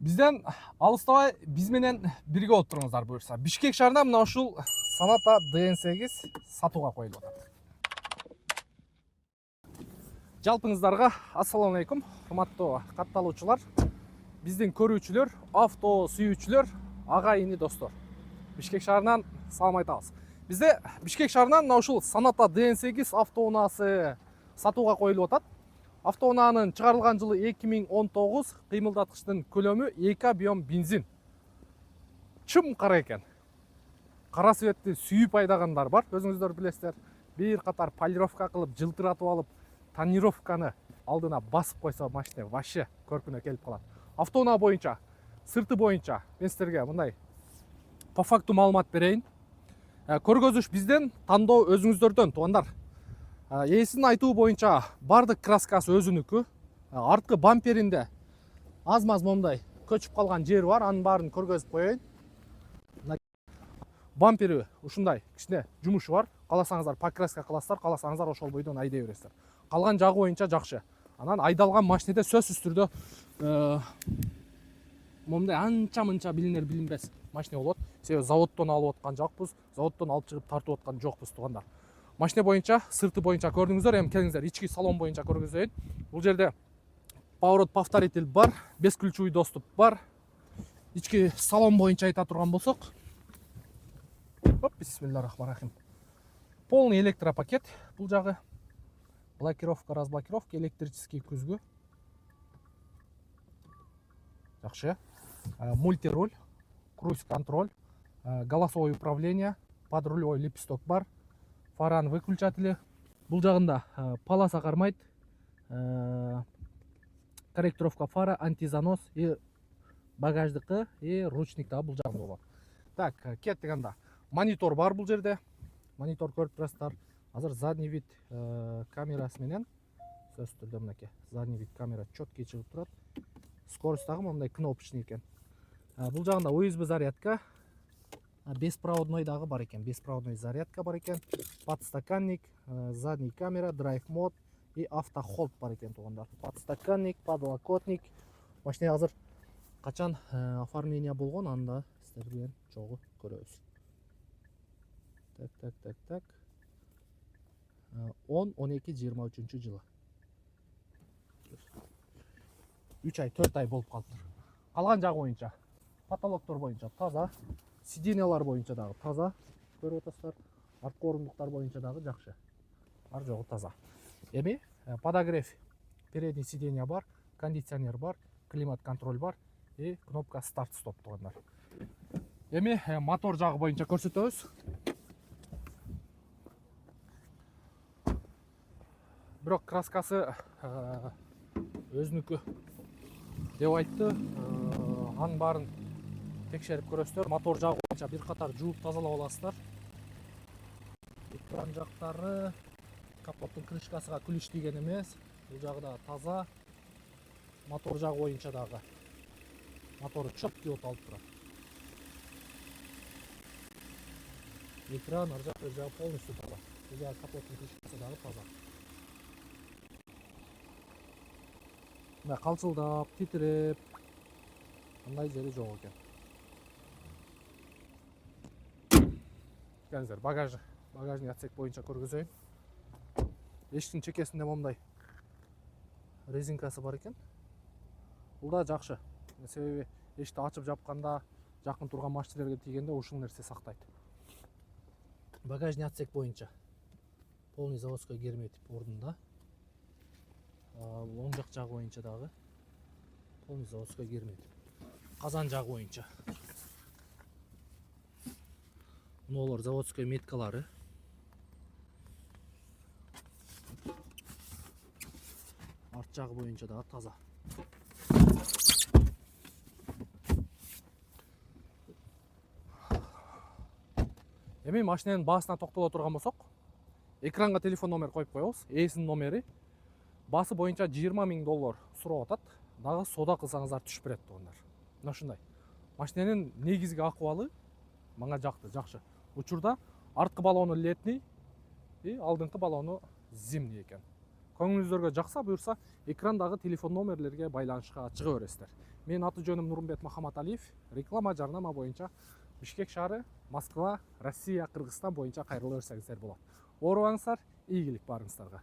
Бизден алыстабай биз менен бирге отуруңуздар буюрса. Бишкек шаарында мына ушул Sonata DN8 сатууга коюлуп атат. Жалпыңыздарга ассаламу алейкум, урматтуу катталуучулар, биздин көрүүчүлөр, авто сүйүүчүлөр, агайыны достор. Бишкек шаарынан салам айтабыз. Бизде Бишкек шаарынан мына ушул Sonata DN8 автоунаасы сатууга коюлуп атат. Автоунаанын чыгарылган жылы 2019, кыймылдаткычтын көлөмү 2 биом бензин. Чым кара экен. Кара светти сүйүп айдагандар бар, өзүңүздөр билесиздер. Бир катар полировка кылып, жылтыратып алып, тонировканы алдына басып койсо машина вообще көркүнө келип калат. Автоунаа боюнча, сырты боюнча мен силерге мындай по факту маалымат берейин. Көргөзүш бизден, тандоо өзүңүздөрдөн, туугандар. Ээсинин айтуу боюнча бардык краскасы өзүнүкү. Арткы бамперинде аз-маз момундай көчүп калган жери бар, анын баарын көргөзүп коеюн. Бампери ушундай кичине жумушу бар. Кааласаңыздар покраска кыласыздар, кааласаңыздар ошол бойдон айдай бересиздер. Калган жагы боюнча жакшы. Анан айдалган машинеде сөзсүз түрдө момундай анча-мынча билинер-билинбес машина болот. Себеби заводдон алып аткан жокпуз, заводдон алып чыгып тартып аткан жокпуз, туугандар. Машина боюнча, сырты боюнча көрдүңүздөр, эми келиңиздер ички салон боюнча көргөзөйүн. Бул жерде поворот повторитель бар, бесключевый доступ бар. Ички салон боюнча айта турган болсок, бисмиллахиррахманиррахим. Полный электропакет бул жагы. Блокировка, разблокировка, электрический күзгү. Жакшы. Мультируль, круиз-контроль, голосовое управление, подрулевой лепесток бар. Фараны выключатели. Бул жагында полоса кармайт. Корректировка фара, антизанос и багаждыкы и ручник да бул жагында болот. Так, кеттик анда. Монитор бар бул жерде. Монитор көрүп турасыздар. Азыр задний вид камерасы менен сөзсүз түрдө мынакей задний вид камера четкий чыгып турат. Скорость дагы мындай кнопочный экен. Бул жагында USB зарядка, беспроводной дагы бар экен. Беспроводной зарядка бар экен. Подстаканник, задний камера, драйв мод и автохолд бар экен, туугандар. Подстаканник, подлокотник. Машина азыр качан оформление болгон, анда сиздер менен чогуу көрөбүз. Так. 10-12-23 жылы. 3 ай, 4 ай болуп калыптыр. Калган жагы боюнча, потолоктор боюнча таза, сиденьялар боюнча дагы таза. Көрүп атасыздар. Арткы орундуктар боюнча дагы жакшы. Ар жогу таза. Эми подогрев передний сиденья бар, кондиционер бар, климат контроль бар и кнопка старт-стоп, туугандар. Эми мотор жагы боюнча көрсөтөбүз. Бирок краскасы өзүнүкү деп айтты. Анын баарын текшерип көрөсүздөр. Мотор жагы боюнча бир катар жууп тазалап аласыздар. Экран жактары, капоттун крышкасыга күлүш тийген эмес. Бул жагы да таза. Мотор жагы боюнча дагы мотору четкий болуп алып турат. Экран ар жак жагы полностью таза. Бул жагы капоттун крышкасы дагы таза. Мына калчылдап, титиреп, андай жери жок экен. Келиңиздер, багажный отсек боюнча көргөзөйүн. Эшиктин чекесинде момундай резинкасы бар экен. Бул да жакшы. Себеби эшикти ачып жапканда, жакын турган машиналерге тийгенде ушул нерсе сактайт. Багажный отсек боюнча полный заводской герметик ордунда. Оң жак жагы боюнча дагы полный заводской герметик. Казан жагы боюнча мыналар заводской меткалары. Арт жагы боюнча дагы таза. Эми машинанын баасына токтоло турган болсок, экранга телефон номер коюп коебуз. Ээсинин номери. Басы боюнча $20,000 сурап атат. Дагы сода кылсаңыздар түшүп берет, туугандар. Мына ушундай. Машинанын негизги акыбалы мага жакты, жакшы. Учурда арткы баллону летний и алдыңкы баллону зимний экен. көңіліңіздерге жақса бұйырса экрандағы телефон номерлерге байланышқа шыға бересіздер. Мен аты жөнім Нұрымбет Махаматалиев, реклама жарнама бойынша Бишкек шары, Москва, Россия, Қырғызстан бойынша қайырлы өрсеңіздер болады. Оруаңыздар, игілік барыңыздарға.